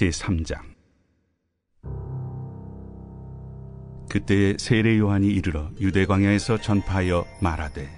제3장. 그때에 세례 요한이 이르러 유대 광야에서 전파하여 말하되,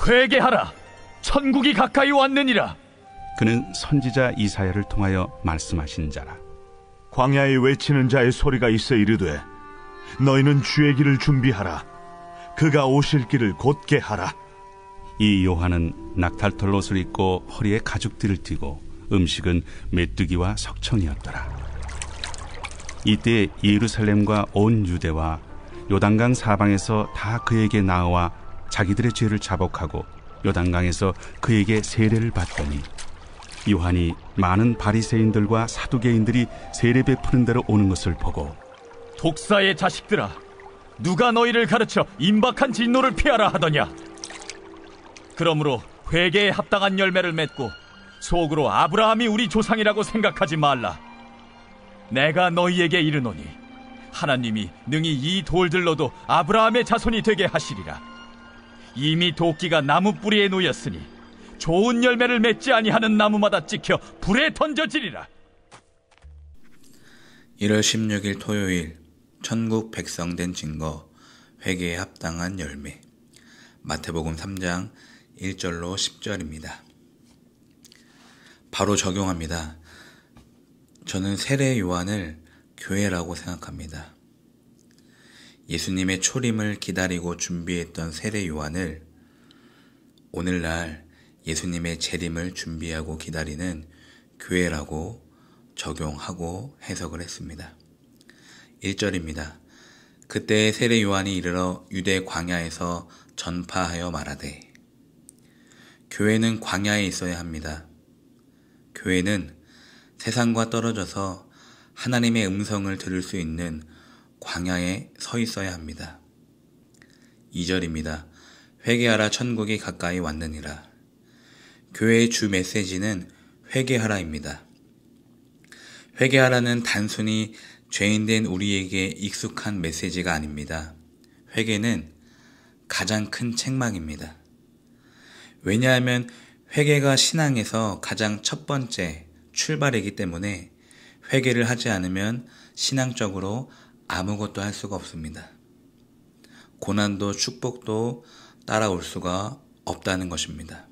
회개하라, 천국이 가까이 왔느니라. 그는 선지자 이사야를 통하여 말씀하신 자라. 광야에 외치는 자의 소리가 있어 이르되, 너희는 주의 길을 준비하라. 그가 오실 길을 곧게 하라. 이 요한은 낙탈털 옷을 입고 허리에 가죽띠를 띠고 음식은 메뚜기와 석청이었더라. 이때 예루살렘과 온 유대와 요단강 사방에서 다 그에게 나와 자기들의 죄를 자복하고 요단강에서 그에게 세례를 받더니, 요한이 많은 바리새인들과 사두개인들이 세례 베푸는 데로 오는 것을 보고, 독사의 자식들아, 누가 너희를 가르쳐 임박한 진노를 피하라 하더냐? 그러므로 회개에 합당한 열매를 맺고 속으로 아브라함이 우리 조상이라고 생각하지 말라. 내가 너희에게 이르노니 하나님이 능히 이 돌들로도 아브라함의 자손이 되게 하시리라. 이미 도끼가 나무 뿌리에 놓였으니 좋은 열매를 맺지 아니하는 나무마다 찍혀 불에 던져지리라. 1월 16일 토요일, 천국 백성된 증거, 회개에 합당한 열매. 마태복음 3장 1절로 10절입니다. 바로 적용합니다. 저는 세례 요한을 교회라고 생각합니다. 예수님의 초림을 기다리고 준비했던 세례 요한을 오늘날 예수님의 재림을 준비하고 기다리는 교회라고 적용하고 해석을 했습니다. 1절입니다. 그때 세례 요한이 이르러 유대 광야에서 전파하여 말하되. 교회는 광야에 있어야 합니다. 교회는 세상과 떨어져서 하나님의 음성을 들을 수 있는 광야에 서 있어야 합니다. 2절입니다. 회개하라, 천국이 가까이 왔느니라. 교회의 주 메시지는 회개하라입니다. 회개하라는 단순히 죄인된 우리에게 익숙한 메시지가 아닙니다. 회개는 가장 큰 책망입니다. 왜냐하면 회개가 신앙에서 가장 첫 번째 출발이기 때문에 회개를 하지 않으면 신앙적으로 아무것도 할 수가 없습니다. 고난도 축복도 따라올 수가 없다는 것입니다.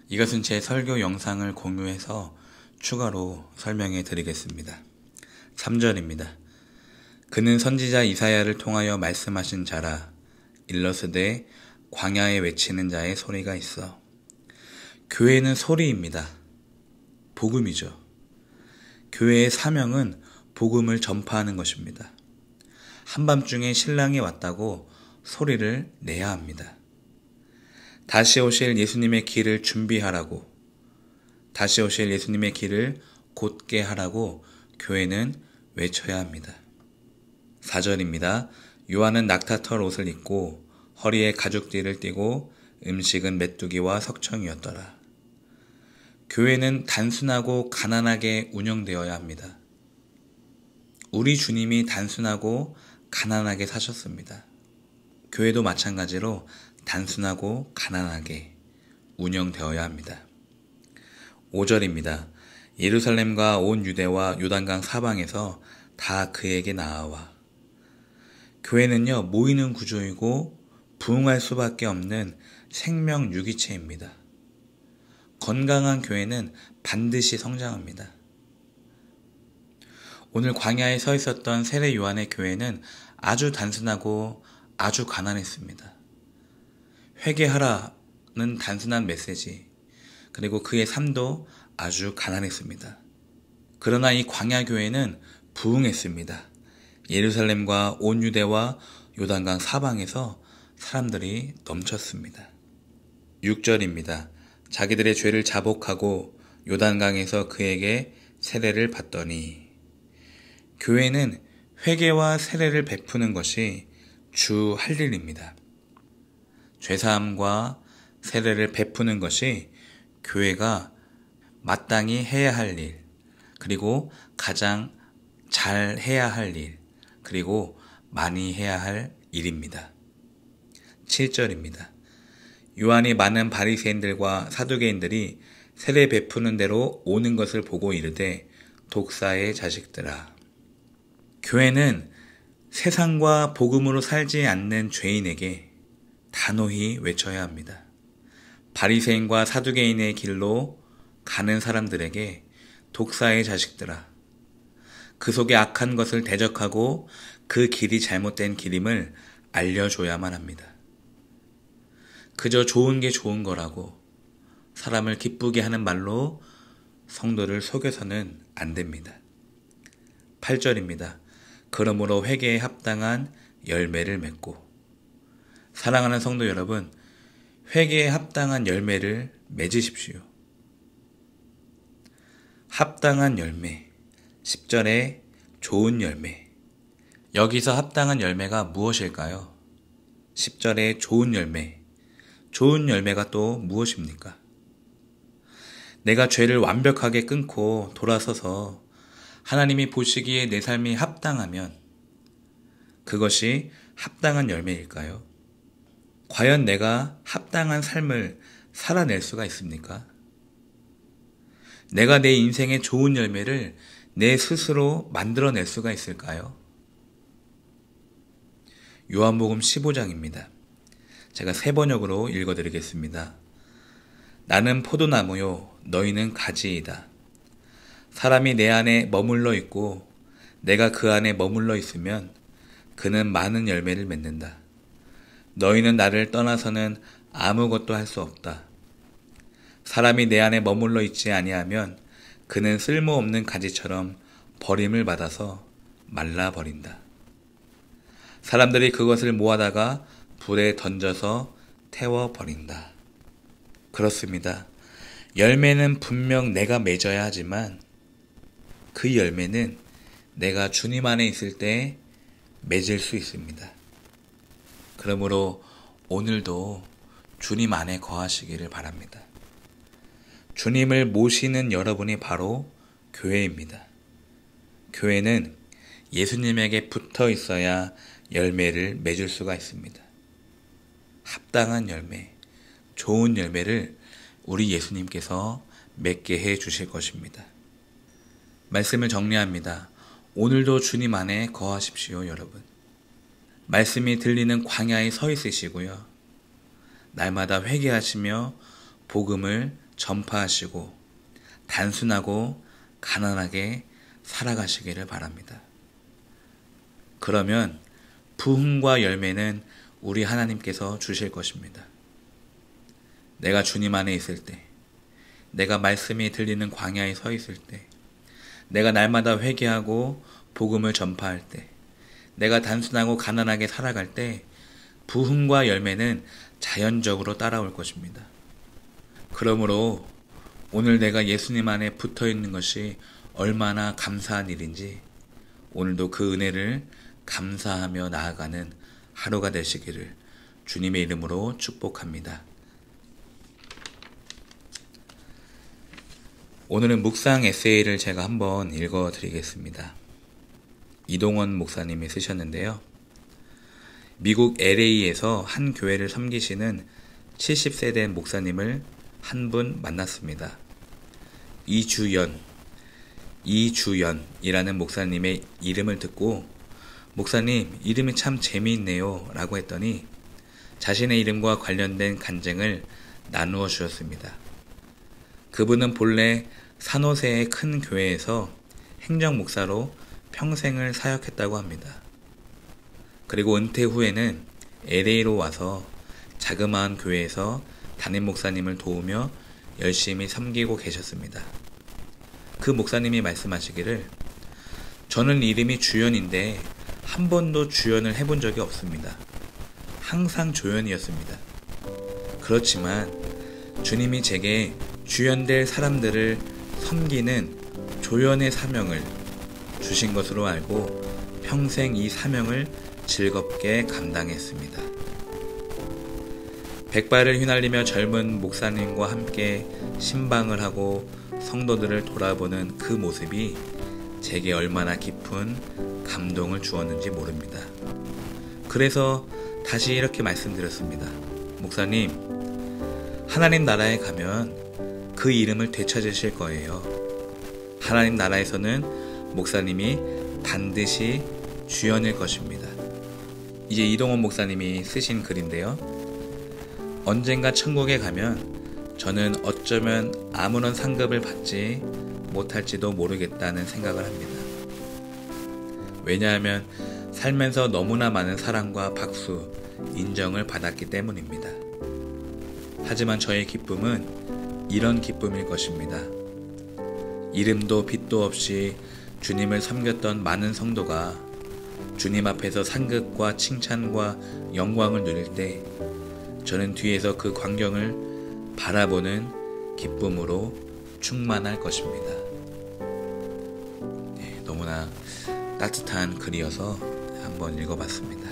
이것은 제 설교 영상을 공유해서 추가로 설명해 드리겠습니다. 3절입니다. 그는 선지자 이사야를 통하여 말씀하신 자라. 일러스되 광야에 외치는 자의 소리가 있어. 교회는 소리입니다. 복음이죠. 교회의 사명은 복음을 전파하는 것입니다. 한밤중에 신랑이 왔다고 소리를 내야 합니다. 다시 오실 예수님의 길을 준비하라고, 다시 오실 예수님의 길을 곧게 하라고 교회는 외쳐야 합니다. 4절입니다. 요한은 낙타털 옷을 입고 허리에 가죽띠를 띠고 음식은 메뚜기와 석청이었더라. 교회는 단순하고 가난하게 운영되어야 합니다. 우리 주님이 단순하고 가난하게 사셨습니다. 교회도 마찬가지로 단순하고 가난하게 운영되어야 합니다. 5절입니다. 예루살렘과 온 유대와 요단강 사방에서 다 그에게 나아와. 교회는요, 모이는 구조이고 부흥할 수밖에 없는 생명 유기체입니다. 건강한 교회는 반드시 성장합니다. 오늘 광야에 서 있었던 세례 요한의 교회는 아주 단순하고 아주 가난했습니다. 회개하라는 단순한 메시지, 그리고 그의 삶도 아주 가난했습니다. 그러나 이 광야 교회는 부흥했습니다. 예루살렘과 온 유대와 요단강 사방에서 사람들이 넘쳤습니다. 6절입니다. 자기들의 죄를 자복하고 요단강에서 그에게 세례를 받더니. 교회는 회개와 세례를 베푸는 것이 주 할 일입니다. 죄사함과 세례를 베푸는 것이 교회가 마땅히 해야 할 일, 그리고 가장 잘 해야 할 일, 그리고 많이 해야 할 일입니다. 7절입니다. 요한이 많은 바리새인들과 사두개인들이 세례 베푸는 대로 오는 것을 보고 이르되 독사의 자식들아. 교회는 세상과 복음으로 살지 않는 죄인에게 단호히 외쳐야 합니다. 바리새인과 사두개인의 길로 가는 사람들에게 독사의 자식들아. 그 속에 악한 것을 대적하고 그 길이 잘못된 길임을 알려줘야만 합니다. 그저 좋은 게 좋은 거라고 사람을 기쁘게 하는 말로 성도를 속여서는 안 됩니다. 8절입니다. 그러므로 회개에 합당한 열매를 맺고. 사랑하는 성도 여러분, 회개에 합당한 열매를 맺으십시오. 합당한 열매, 10절에 좋은 열매. 여기서 합당한 열매가 무엇일까요? 10절에 좋은 열매. 좋은 열매가 또 무엇입니까? 내가 죄를 완벽하게 끊고 돌아서서 하나님이 보시기에 내 삶이 합당하면 그것이 합당한 열매일까요? 과연 내가 합당한 삶을 살아낼 수가 있습니까? 내가 내 인생의 좋은 열매를 내 스스로 만들어낼 수가 있을까요? 요한복음 15장입니다. 제가 3번역으로 읽어드리겠습니다. 나는 포도나무요 너희는 가지이다. 사람이 내 안에 머물러 있고 내가 그 안에 머물러 있으면 그는 많은 열매를 맺는다. 너희는 나를 떠나서는 아무것도 할 수 없다. 사람이 내 안에 머물러 있지 아니하면 그는 쓸모없는 가지처럼 버림을 받아서 말라버린다. 사람들이 그것을 모아다가 불에 던져서 태워버린다. 그렇습니다. 열매는 분명 내가 맺어야 하지만 그 열매는 내가 주님 안에 있을 때 맺을 수 있습니다. 그러므로 오늘도 주님 안에 거하시기를 바랍니다. 주님을 모시는 여러분이 바로 교회입니다. 교회는 예수님에게 붙어 있어야 열매를 맺을 수가 있습니다. 합당한 열매, 좋은 열매를 우리 예수님께서 맺게 해 주실 것입니다. 말씀을 정리합니다. 오늘도 주님 안에 거하십시오, 여러분. 말씀이 들리는 광야에 서 있으시고요. 날마다 회개하시며 복음을 전파하시고 단순하고 가난하게 살아가시기를 바랍니다. 그러면 부흥과 열매는 우리 하나님께서 주실 것입니다. 내가 주님 안에 있을 때, 내가 말씀이 들리는 광야에 서 있을 때, 내가 날마다 회개하고 복음을 전파할 때, 내가 단순하고 가난하게 살아갈 때 부흥과 열매는 자연적으로 따라올 것입니다. 그러므로 오늘 내가 예수님 안에 붙어 있는 것이 얼마나 감사한 일인지 오늘도 그 은혜를 감사하며 나아가는 하루가 되시기를 주님의 이름으로 축복합니다. 오늘은 묵상 에세이를 제가 한번 읽어드리겠습니다. 이동원 목사님이 쓰셨는데요. 미국 LA에서 한 교회를 섬기시는 70세 된 목사님을 한 분 만났습니다. 이주연이라는 목사님의 이름을 듣고 목사님 이름이 참 재미있네요 라고 했더니 자신의 이름과 관련된 간증을 나누어 주셨습니다. 그분은 본래 산호세의 큰 교회에서 행정목사로 평생을 사역했다고 합니다. 그리고 은퇴 후에는 LA로 와서 자그마한 교회에서 담임 목사님을 도우며 열심히 섬기고 계셨습니다. 그 목사님이 말씀하시기를 저는 이름이 주연인데 한 번도 주연을 해본 적이 없습니다. 항상 조연이었습니다. 그렇지만 주님이 제게 주연될 사람들을 섬기는 조연의 사명을 주신 것으로 알고 평생 이 사명을 즐겁게 감당했습니다. 백발을 휘날리며 젊은 목사님과 함께 신방을 하고 성도들을 돌아보는 그 모습이 제게 얼마나 깊은 감동을 주었는지 모릅니다. 그래서 다시 이렇게 말씀드렸습니다. 목사님, 하나님 나라에 가면 그 이름을 되찾으실 거예요. 하나님 나라에서는 목사님이 반드시 주연일 것입니다. 이제 이동원 목사님이 쓰신 글인데요. 언젠가 천국에 가면 저는 어쩌면 아무런 상급을 받지 못할지도 모르겠다는 생각을 합니다. 왜냐하면 살면서 너무나 많은 사랑과 박수, 인정을 받았기 때문입니다. 하지만 저의 기쁨은 이런 기쁨일 것입니다. 이름도 빚도 없이 주님을 섬겼던 많은 성도가 주님 앞에서 상급과 칭찬과 영광을 누릴 때 저는 뒤에서 그 광경을 바라보는 기쁨으로 충만할 것입니다. 네, 너무나 따뜻한 글이어서 한번 읽어봤습니다.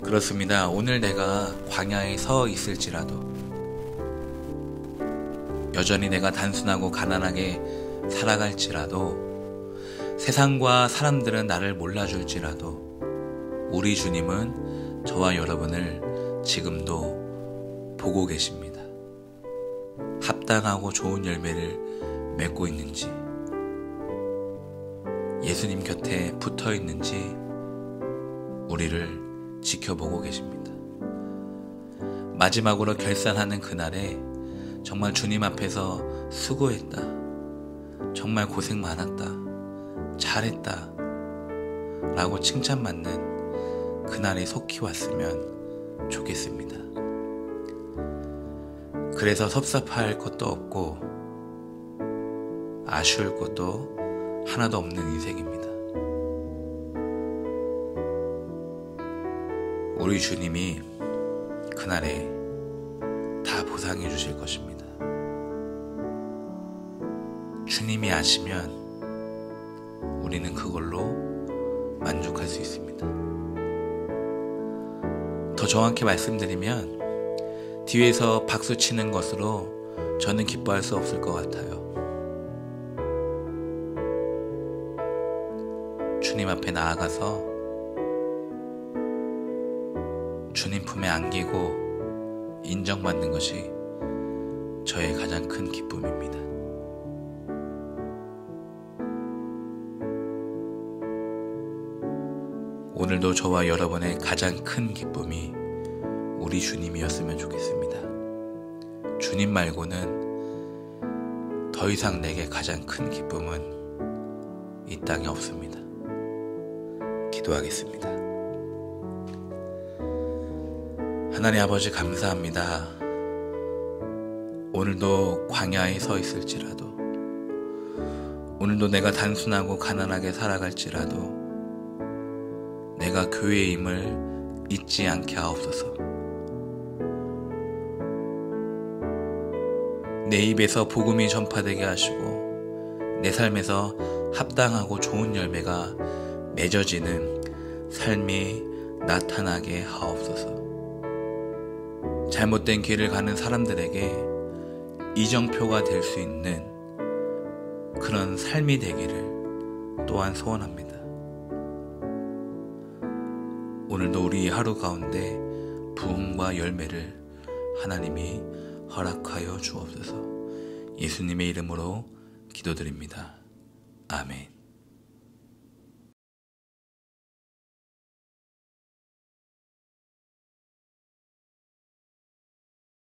그렇습니다. 오늘 내가 광야에 서 있을지라도, 여전히 내가 단순하고 가난하게 살아갈지라도, 세상과 사람들은 나를 몰라줄지라도 우리 주님은 저와 여러분을 지금도 보고 계십니다. 합당하고 좋은 열매를 맺고 있는지, 예수님 곁에 붙어 있는지 우리를 지켜보고 계십니다. 마지막으로 결산하는 그날에 정말 주님 앞에서 수고했다, 정말 고생 많았다, 잘했다 라고 칭찬받는 그날이 속히 왔으면 좋겠습니다. 그래서 섭섭할 것도 없고 아쉬울 것도 하나도 없는 인생입니다. 우리 주님이 그날에 다 보상해 주실 것입니다. 주님이 아시면 우리는 그걸로 만족할 수 있습니다. 더 정확히 말씀드리면 뒤에서 박수 치는 것으로 저는 기뻐할 수 없을 것 같아요. 주님 앞에 나아가서 주님 품에 안기고 인정받는 것이 저의 가장 큰 기쁨입니다. 오늘도 저와 여러분의 가장 큰 기쁨이 우리 주님이었으면 좋겠습니다. 주님 말고는 더 이상 내게 가장 큰 기쁨은 이 땅에 없습니다. 기도하겠습니다. 하나님 아버지 감사합니다. 오늘도 광야에 서 있을지라도, 오늘도 내가 단순하고 가난하게 살아갈지라도 내가 교회임을 잊지 않게 하옵소서. 내 입에서 복음이 전파되게 하시고 내 삶에서 합당하고 좋은 열매가 맺어지는 삶이 나타나게 하옵소서. 잘못된 길을 가는 사람들에게 이정표가 될 수 있는 그런 삶이 되기를 또한 소원합니다. 오늘도 우리 하루 가운데 부흥과 열매를 하나님이 허락하여 주옵소서. 예수님의 이름으로 기도드립니다. 아멘.